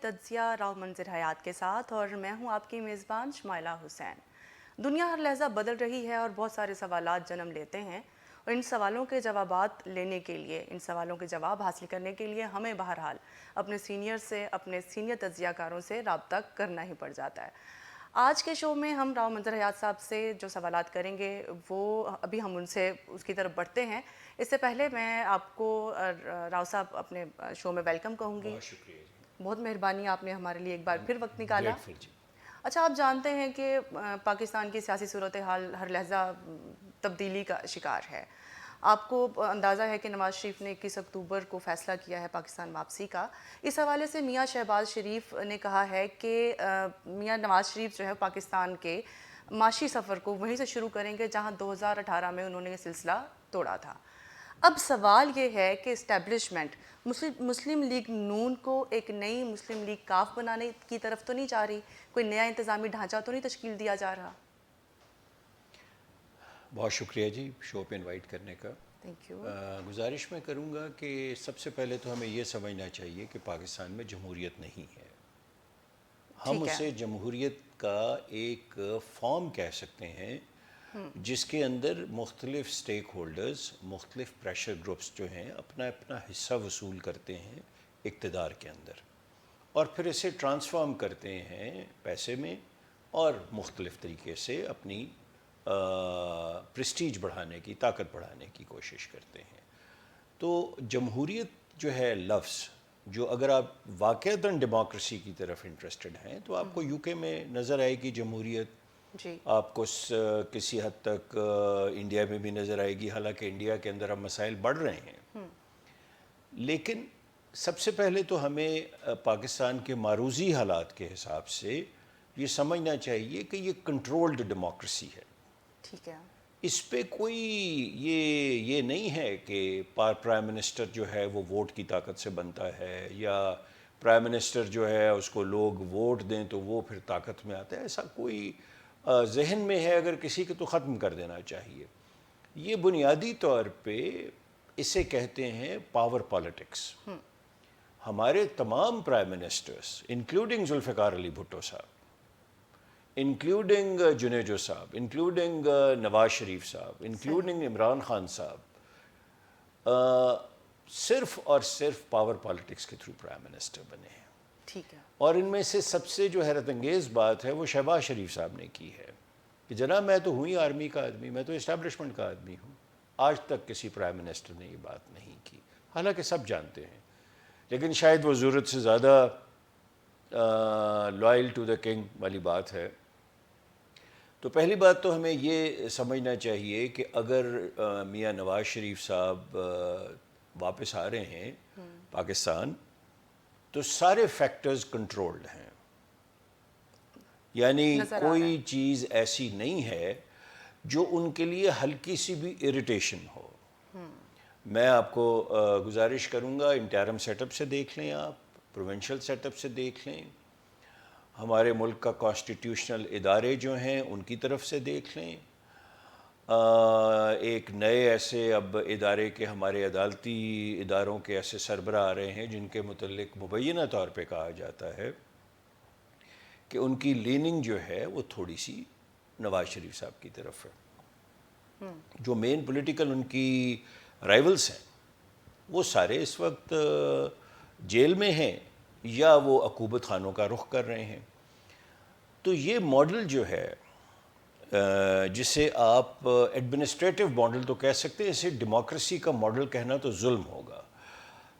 تجزیہ راو منظر حیات کے ساتھ، اور میں ہوں آپ کی میزبان شمائلہ حسین۔ دنیا ہر لحظہ بدل رہی ہے اور بہت سارے سوالات جنم لیتے ہیں، اور ان سوالوں کے جوابات لینے کے لیے، ان سوالوں کے جواب حاصل کرنے کے لیے ہمیں بہرحال اپنے سینئر تجزیہ کاروں سے رابطہ کرنا ہی پڑ جاتا ہے۔ آج کے شو میں ہم راو منظر حیات صاحب سے جو سوالات کریں گے وہ ابھی ہم ان سے اس کی طرف بڑھتے ہیں۔ اس سے پہلے میں آپ کو راو صاحب اپنے شو میں ویلکم کہوں گی۔ بہت شکریہ جی۔ بہت مہربانی، آپ نے ہمارے لیے ایک بار پھر وقت نکالا۔ گریٹفل جی۔ اچھا، آپ جانتے ہیں کہ پاکستان کی سیاسی صورتحال ہر لحظہ تبدیلی کا شکار ہے۔ آپ کو اندازہ ہے کہ نواز شریف نے 21 اکتوبر کو فیصلہ کیا ہے پاکستان واپسی کا۔ اس حوالے سے میاں شہباز شریف نے کہا ہے کہ میاں نواز شریف جو ہے پاکستان کے معاشی سفر کو وہیں سے شروع کریں گے جہاں 2018 میں انہوں نے یہ سلسلہ توڑا تھا۔ اب سوال یہ ہے کہ اسٹیبلشمنٹ مسلم لیگ نون کو ایک نئی مسلم لیگ کاف بنانے کی طرف تو نہیں جا رہی؟ کوئی نیا انتظامی ڈھانچہ تو نہیں تشکیل دیا جا رہا؟ بہت شکریہ جی شو پہ انوائٹ کرنے کا۔ Thank you. گزارش میں کروں گا کہ سب سے پہلے تو ہمیں یہ سمجھنا چاہیے کہ پاکستان میں جمہوریت نہیں ہے۔ ہم ٹھیک ہے۔ اسے جمہوریت کا ایک فارم کہہ سکتے ہیں جس کے اندر مختلف سٹیک ہولڈرز، مختلف پریشر گروپس جو ہیں اپنا اپنا حصہ وصول کرتے ہیں اقتدار کے اندر، اور پھر اسے ٹرانسفارم کرتے ہیں پیسے میں اور مختلف طریقے سے اپنی پریسٹیج بڑھانے کی، طاقت بڑھانے کی کوشش کرتے ہیں۔ تو جمہوریت جو ہے لفظ، جو اگر آپ واقعتاً ڈیموکریسی کی طرف انٹرسٹڈ ہیں تو آپ کو یو کے میں نظر آئے گی جمہوریت، جی۔ آپ کو کسی حد تک انڈیا میں بھی نظر آئے گی، حالانکہ انڈیا کے اندر اب مسائل بڑھ رہے ہیں۔ لیکن سب سے پہلے تو ہمیں پاکستان کے معروضی حالات کے حساب سے یہ سمجھنا چاہیے کہ یہ کنٹرولڈ ڈیموکریسی ہے۔ ٹھیک ہے۔ اس پہ کوئی یہ نہیں ہے کہ پرائم منسٹر جو ہے وہ ووٹ کی طاقت سے بنتا ہے، یا پرائم منسٹر جو ہے اس کو لوگ ووٹ دیں تو وہ پھر طاقت میں آتا ہے۔ ایسا کوئی ذہن میں ہے اگر کسی کے تو ختم کر دینا چاہیے۔ یہ بنیادی طور پہ اسے کہتے ہیں پاور پالیٹکس۔ ہمارے تمام prime ministers including Zulfiqar Ali Bhutto صاحب، انکلوڈنگ جنیجو صاحب، انکلوڈنگ نواز شریف صاحب، انکلوڈنگ عمران خان صاحب، صرف اور صرف پاور پالیٹکس کے تھرو پرائم منسٹر بنے ہیں۔ ٹھیک ہے۔ اور ان میں سے سب سے جو حیرت انگیز بات ہے وہ شہباز شریف صاحب نے کی ہے کہ جناب میں تو ہوں ہی آرمی کا آدمی، میں تو اسٹیبلشمنٹ کا آدمی ہوں۔ آج تک کسی پرائم منسٹر نے یہ بات نہیں کی، حالانکہ سب جانتے ہیں، لیکن شاید وہ ضرورت سے زیادہ لائل ٹو دا کنگ والی بات ہے۔ تو پہلی بات تو ہمیں یہ سمجھنا چاہیے کہ اگر میاں نواز شریف صاحب واپس آ رہے ہیں پاکستان تو سارے فیکٹرز کنٹرولڈ ہیں، یعنی کوئی چیز ایسی نہیں ہے جو ان کے لیے ہلکی سی بھی اریٹیشن ہو۔ میں آپ کو گزارش کروں گا انٹرم سیٹ اپ سے دیکھ لیں، آپ پروونشل سیٹ اپ سے دیکھ لیں، ہمارے ملک کا کانسٹیٹیوشنل ادارے جو ہیں ان کی طرف سے دیکھ لیں، ایک نئے ایسے اب ادارے کے ہمارے عدالتی اداروں کے ایسے سربراہ آ رہے ہیں جن کے متعلق مبینہ طور پہ کہا جاتا ہے کہ ان کی لیننگ جو ہے وہ تھوڑی سی نواز شریف صاحب کی طرف ہے۔ جو مین پولیٹیکل ان کی رائیولز ہیں وہ سارے اس وقت جیل میں ہیں یا وہ عقوبت خانوں کا رخ کر رہے ہیں۔ تو یہ ماڈل جو ہے جسے آپ ایڈمنسٹریٹو ماڈل تو کہہ سکتے ہیں، اسے ڈیموکریسی کا ماڈل کہنا تو ظلم ہوگا۔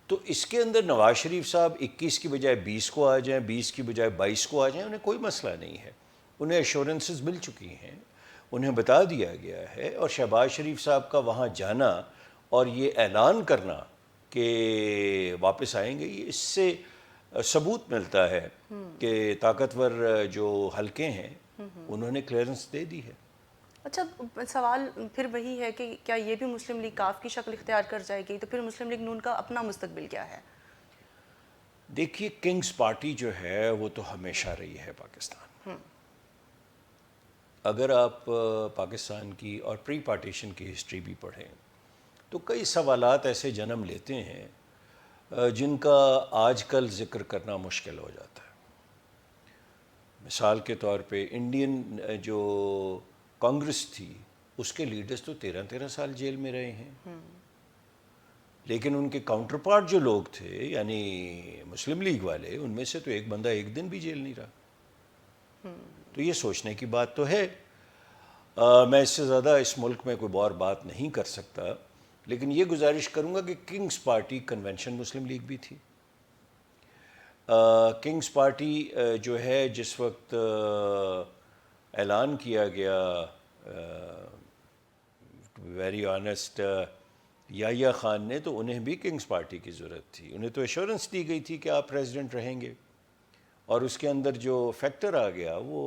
تو اس کے اندر نواز شریف صاحب 21 کی بجائے 20 کو آ جائیں، 20 کی بجائے 22 کو آ جائیں، انہیں کوئی مسئلہ نہیں ہے۔ انہیں ایشورنسز مل چکی ہیں، انہیں بتا دیا گیا ہے، اور شہباز شریف صاحب کا وہاں جانا اور یہ اعلان کرنا کہ واپس آئیں گے، یہ اس سے ثبوت ملتا ہے کہ طاقتور جو حلقے ہیں انہوں نے کلیئرنس دے دی ہے۔ اچھا، سوال پھر وہی ہے کہ کیا یہ بھی مسلم لیگ کاف کی شکل اختیار کر جائے گی؟ تو پھر مسلم لیگ نون کا اپنا مستقبل کیا ہے؟ دیکھیے، کنگز پارٹی جو ہے وہ تو ہمیشہ رہی ہے پاکستان۔ اگر آپ پاکستان کی اور پری پارٹیشن کی ہسٹری بھی پڑھیں تو کئی سوالات ایسے جنم لیتے ہیں جن کا آج کل ذکر کرنا مشکل ہو جاتا ہے. مثال کے طور پہ انڈین جو کانگریس تھی اس کے لیڈرز تو 13 سال جیل میں رہے ہیں, لیکن ان کے کاؤنٹر پارٹ جو لوگ تھے یعنی مسلم لیگ والے, ان میں سے تو ایک بندہ ایک دن بھی جیل نہیں رہا. تو یہ سوچنے کی بات تو ہے. میں اس سے زیادہ اس ملک میں کوئی اور بات نہیں کر سکتا, لیکن یہ گزارش کروں گا کہ کنگز پارٹی کنونشن مسلم لیگ بھی تھی. کنگز پارٹی جو ہے جس وقت اعلان کیا گیا, ویری آنیسٹ, یحییٰ خان نے, تو انہیں بھی کنگز پارٹی کی ضرورت تھی. انہیں تو ایشورنس دی گئی تھی کہ آپ پریزیڈنٹ رہیں گے, اور اس کے اندر جو فیکٹر آ گیا وہ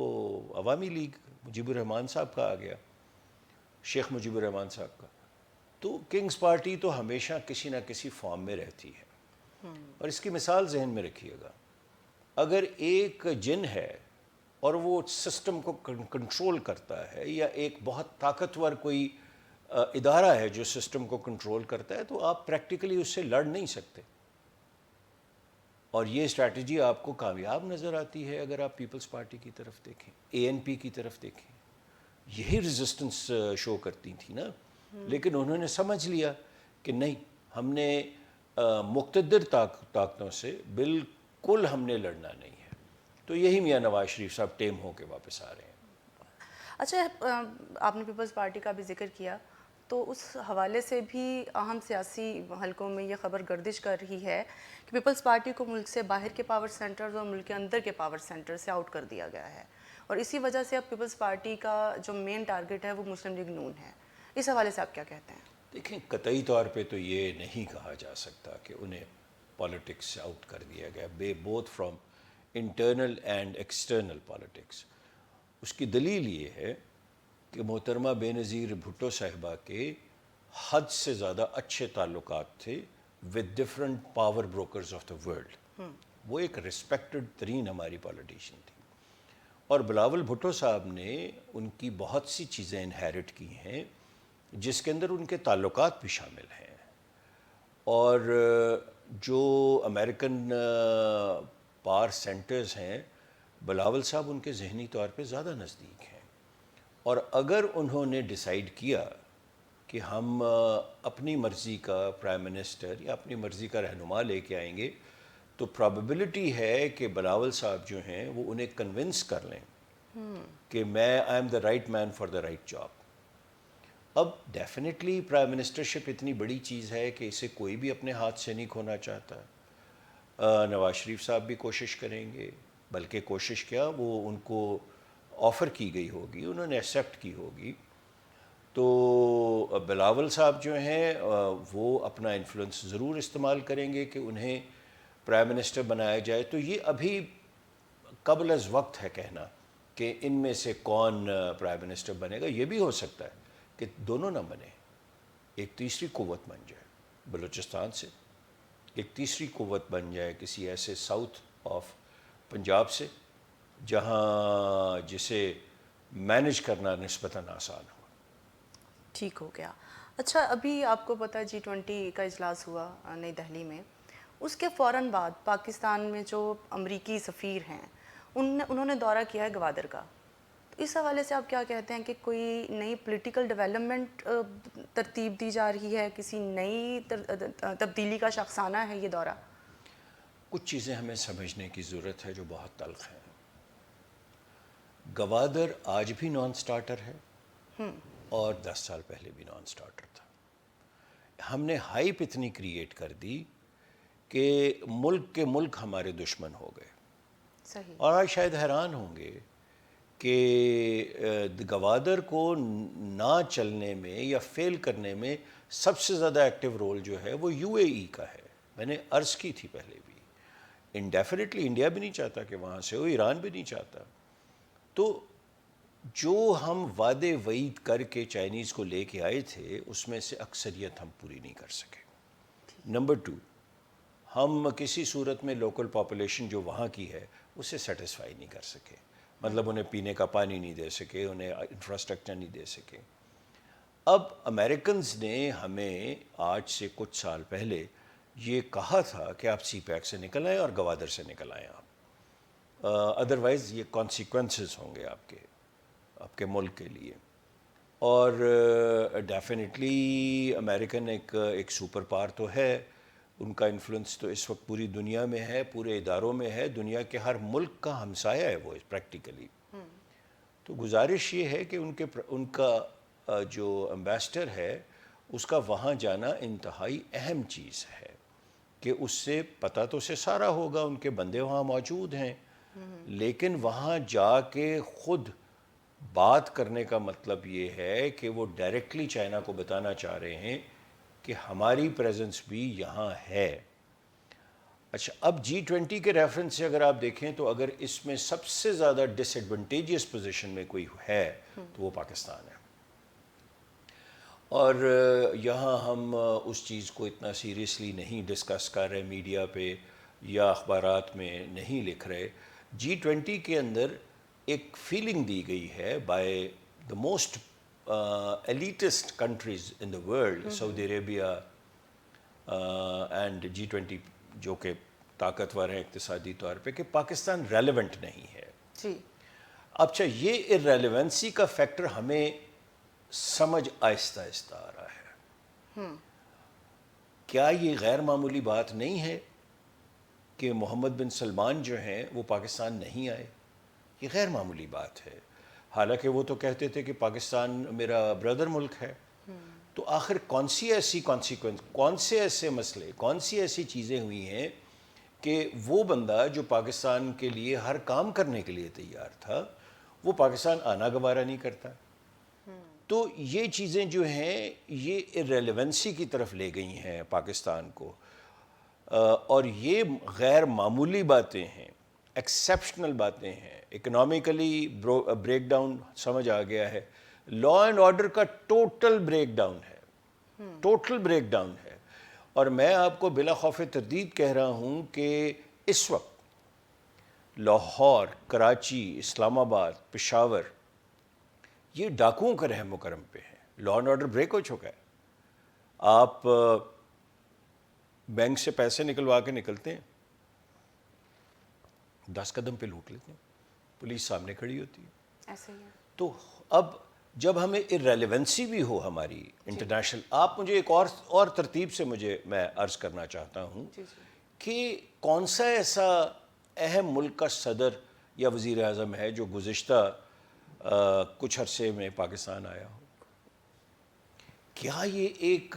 عوامی لیگ مجیب الرحمان صاحب کا آ گیا, شیخ مجیب الرحمان صاحب کا. تو کنگز پارٹی تو ہمیشہ کسی نہ کسی فارم میں رہتی ہے, اور اس کی مثال ذہن میں رکھیے گا. اگر ایک جن ہے اور وہ سسٹم کو کنٹرول کرتا ہے, یا ایک بہت طاقتور کوئی ادارہ ہے جو سسٹم کو کنٹرول کرتا ہے, تو آپ پریکٹیکلی اس سے لڑ نہیں سکتے. اور یہ اسٹریٹجی آپ کو کامیاب نظر آتی ہے اگر آپ پیپلز پارٹی کی طرف دیکھیں, اے این پی کی طرف دیکھیں. یہی ریزسٹنس شو کرتی تھی نا, لیکن انہوں نے سمجھ لیا کہ نہیں, ہم نے مقتدر طاقتوں سے بالکل ہم نے لڑنا نہیں ہے. تو یہی میاں نواز شریف صاحب ٹیم ہو کے واپس آ رہے ہیں. اچھا, آپ نے پیپلز پارٹی کا بھی ذکر کیا, تو اس حوالے سے بھی اہم سیاسی حلقوں میں یہ خبر گردش کر رہی ہے کہ پیپلز پارٹی کو ملک سے باہر کے پاور سینٹرز اور ملک کے اندر کے پاور سینٹر سے آؤٹ کر دیا گیا ہے, اور اسی وجہ سے اب پیپلز پارٹی کا جو مین ٹارگٹ ہے وہ مسلم لیگ نون ہے. اس حوالے سے آپ کیا کہتے ہیں؟ دیکھیں, قطعی طور پہ تو یہ نہیں کہا جا سکتا کہ انہیں پالیٹکس سے آؤٹ کر دیا گیا, both from internal and external politics. اس کی دلیل یہ ہے کہ محترمہ بے نظیر بھٹو صاحبہ کے حد سے زیادہ اچھے تعلقات تھے with different power brokers of the world. وہ ایک ریسپیکٹڈ ترین ہماری پالیٹیشین تھی, اور بلاول بھٹو صاحب نے ان کی بہت سی چیزیں انہیرٹ کی ہیں جس کے اندر ان کے تعلقات بھی شامل ہیں. اور جو امریکن پاور سینٹرز ہیں, بلاول صاحب ان کے ذہنی طور پہ زیادہ نزدیک ہیں. اور اگر انہوں نے ڈیسائیڈ کیا کہ ہم اپنی مرضی کا پرائم منسٹر یا اپنی مرضی کا رہنما لے کے آئیں گے, تو پرابیبلٹی ہے کہ بلاول صاحب جو ہیں وہ انہیں کنونس کر لیں کہ میں I am the right man for the right job. اب ڈیفینیٹلی پرائم منسٹرشپ اتنی بڑی چیز ہے کہ اسے کوئی بھی اپنے ہاتھ سے نہیں کھونا چاہتا. نواز شریف صاحب بھی کوشش کریں گے, بلکہ کوشش کیا, وہ ان کو آفر کی گئی ہوگی, انہوں نے ایکسیپٹ کی ہوگی. تو بلاول صاحب جو ہیں وہ اپنا انفلوئنس ضرور استعمال کریں گے کہ انہیں پرائم منسٹر بنایا جائے. تو یہ ابھی قبل از وقت ہے کہنا کہ ان میں سے کون پرائم منسٹر بنے گا. یہ بھی ہو سکتا ہے کہ دونوں نہ بنے, ایک تیسری قوت بن جائے بلوچستان سے, ایک تیسری قوت بن جائے کسی ایسے ساؤتھ آف پنجاب سے جہاں جسے مینج کرنا نسبتاً آسان ہو. ٹھیک ہو گیا. اچھا, ابھی آپ کو پتہ ہے G20 کا اجلاس ہوا نئی دہلی میں, اس کے فوراً بعد پاکستان میں جو امریکی سفیر ہیں انہوں نے دورہ کیا ہے گوادر کا. تو اس حوالے سے آپ کیا کہتے ہیں کہ کوئی نئی پولیٹیکل ڈیولپمنٹ ترتیب دی جا رہی ہے, کسی نئی تبدیلی کا شاخسانہ ہے یہ دورہ؟ کچھ چیزیں ہمیں سمجھنے کی ضرورت ہے جو بہت تلخ ہیں. گوادر آج بھی نان سٹارٹر ہے اور 10 سال پہلے بھی نان سٹارٹر تھا. ہم نے ہائپ اتنی کریٹ کر دی کہ ملک کے ملک ہمارے دشمن ہو گئے. صحیح. اور آج شاید حیران ہوں گے کہ گوادر کو نہ چلنے میں یا فیل کرنے میں سب سے زیادہ ایکٹیو رول جو ہے وہ یو اے ای کا ہے. میں نے عرض کی تھی پہلے بھی, انڈیفینیٹلی انڈیا بھی نہیں چاہتا کہ وہاں سے ہو, ایران بھی نہیں چاہتا. تو جو ہم وعدے وعید کر کے چائنیز کو لے کے آئے تھے اس میں سے اکثریت ہم پوری نہیں کر سکے. نمبر 2, ہم کسی صورت میں لوکل پاپولیشن جو وہاں کی ہے اسے سیٹسفائی نہیں کر سکے. مطلب انہیں پینے کا پانی نہیں دے سکے, انہیں انفراسٹرکچر نہیں دے سکے. اب امریکنز نے ہمیں آج سے کچھ سال پہلے یہ کہا تھا کہ آپ سی پیک سے نکل آئیں اور گوادر سے نکل آئیں آپ، ادروائز یہ کانسیکوینسز ہوں گے آپ کے ملک کے لیے. اور ڈیفینیٹلی امریکن ایک سپر پاور تو ہے، ان کا انفلوئنس تو اس وقت پوری دنیا میں ہے، پورے اداروں میں ہے، دنیا کے ہر ملک کا ہمسایہ ہے وہ پریکٹیکلی. تو گزارش یہ ہے کہ ان کا جو امبیسڈر ہے اس کا وہاں جانا انتہائی اہم چیز ہے، کہ اس سے پتہ تو اسے سارا ہوگا، ان کے بندے وہاں موجود ہیں، لیکن وہااں جا کے خود بات کرنے کا مطلب یہ ہے کہ وہ ڈائریکٹلی چائنا کو بتانا چاہ رہے ہیں کہ ہماری پریزنس بھی یہاں ہے. اچھا، اب G20 کے ریفرنس سے اگر آپ دیکھیں تو اگر اس میں سب سے زیادہ ڈس ایڈوانٹیجیس پوزیشن میں کوئی ہے تو وہ پاکستان ہے. اور یہاں ہم اس چیز کو اتنا سیریسلی نہیں ڈسکس کر رہے، میڈیا پہ یا اخبارات میں نہیں لکھ رہے. G20 کے اندر ایک فیلنگ دی گئی ہے by the most elitist countries in the world, Saudi Arabia and G20 جو کہ طاقتور ہیں اقتصادی طور پہ، کہ پاکستان ریلیونٹ نہیں ہے. جی. اچھا، یہ ارریلیونسی کا فیکٹر ہمیں سمجھ آہستہ آہستہ آ رہا ہے. کیا یہ غیر معمولی بات نہیں ہے کہ محمد بن سلمان جو ہیں وہ پاکستان نہیں آئے؟ یہ غیر معمولی بات ہے. حالانکہ وہ تو کہتے تھے کہ پاکستان میرا بردر ملک ہے. تو آخر کون سی ایسی کانسیکوینس، کون سے ایسے مسئلے، کون سی ایسی چیزیں ہوئی ہیں کہ وہ بندہ جو پاکستان کے لیے ہر کام کرنے کے لیے تیار تھا وہ پاکستان آنا گوارا نہیں کرتا؟ تو یہ چیزیں جو ہیں یہ ارریلیونسی کی طرف لے گئی ہیں پاکستان کو، اور یہ غیر معمولی باتیں ہیں، ایکسیپشنل باتیں ہیں. اکنامیکلی بریک ڈاؤن سمجھ آ گیا ہے، لا اینڈ آرڈر کا ٹوٹل بریک ڈاؤن ہے، ٹوٹل بریک ڈاؤن ہے. اور میں آپ کو بلا خوف تردید کہہ رہا ہوں کہ اس وقت لاہور، کراچی، اسلام آباد، پشاور یہ ڈاکوؤں کا رحم و کرم پہ ہیں. لا اینڈ آرڈر بریک ہو چکا ہے. آپ بینک سے پیسے نکلوا کے نکلتے ہیں، 10 قدم پہ لوٹ لیتے ہیں، پولیس سامنے کھڑی ہوتی ہے. ایسے ہی ہے. تو اب جب ہمیں ارریلیونسی بھی ہو ہماری انٹرنیشنل، آپ مجھے ایک اور ترتیب سے میں عرض کرنا چاہتا ہوں کہ کون سا ایسا اہم ملک کا صدر یا وزیر اعظم ہے جو گزشتہ کچھ عرصے میں پاکستان آیا ہو؟ کیا یہ ایک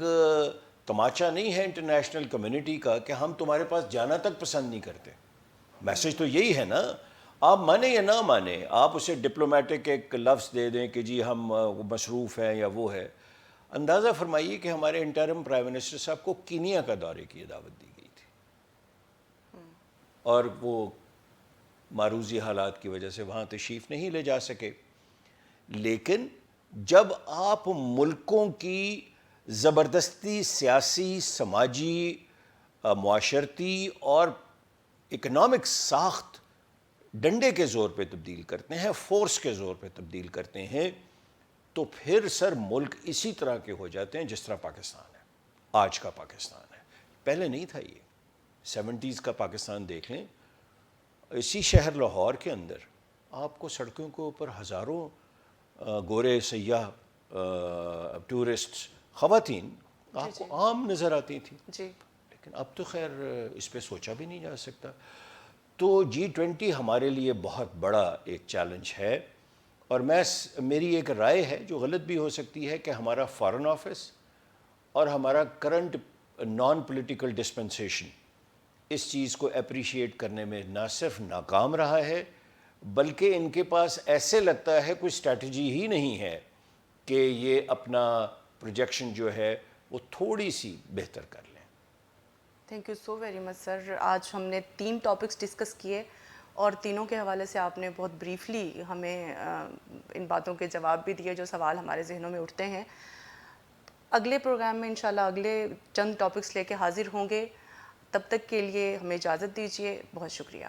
تماچا نہیں ہے انٹرنیشنل کمیونٹی کا کہ ہم تمہارے پاس جانا تک پسند نہیں کرتے؟ میسج تو یہی ہے نا. آپ مانیں یا نہ مانیں، آپ اسے ڈپلومیٹک ایک لفظ دے دیں کہ جی ہم مصروف ہیں یا وہ ہے. اندازہ فرمائیے کہ ہمارے انٹرم پرائم منسٹر صاحب کو کینیا کا دورے کی دعوت دی گئی تھی اور وہ معروضی حالات کی وجہ سے وہاں تشریف نہیں لے جا سکے. لیکن جب آپ ملکوں کی زبردستی سیاسی، سماجی، معاشرتی اور اکنامک ساخت ڈنڈے کے زور پہ تبدیل کرتے ہیں، فورس کے زور پہ تبدیل کرتے ہیں، تو پھر سر ملک اسی طرح کے ہو جاتے ہیں جس طرح پاکستان ہے، آج کا پاکستان ہے. پہلے نہیں تھا یہ. 70s کا پاکستان دیکھ لیں، اسی شہر لاہور کے اندر آپ کو سڑکوں کے اوپر ہزاروں گورے سیاح، ٹورسٹ، خواتین آپ کو عام نظر آتی تھیں. لیکن اب تو خیر اس پہ سوچا بھی نہیں جا سکتا. تو G20 ہمارے لیے بہت بڑا ایک چیلنج ہے. اور میری ایک رائے ہے جو غلط بھی ہو سکتی ہے کہ ہمارا فارن آفس اور ہمارا کرنٹ نان پولیٹیکل ڈسپنسیشن اس چیز کو اپریشیٹ کرنے میں نہ صرف ناکام رہا ہے، بلکہ ان کے پاس ایسے لگتا ہے کوئی اسٹریٹجی ہی نہیں ہے کہ یہ اپنا پروجیکشن جو ہے وہ تھوڑی سی بہتر کر لیں. Thank you so very much sir. آج ہم نے 3 ٹاپکس ڈسکس کیے اور تینوں کے حوالے سے آپ نے بہت بریفلی ہمیں ان باتوں کے جواب بھی دیے جو سوال ہمارے ذہنوں میں اٹھتے ہیں. اگلے پروگرام میں انشاءاللہ اگلے چند ٹاپکس لے کے حاضر ہوں گے. تب تک کے لیے ہمیں اجازت دیجیے. بہت شکریہ.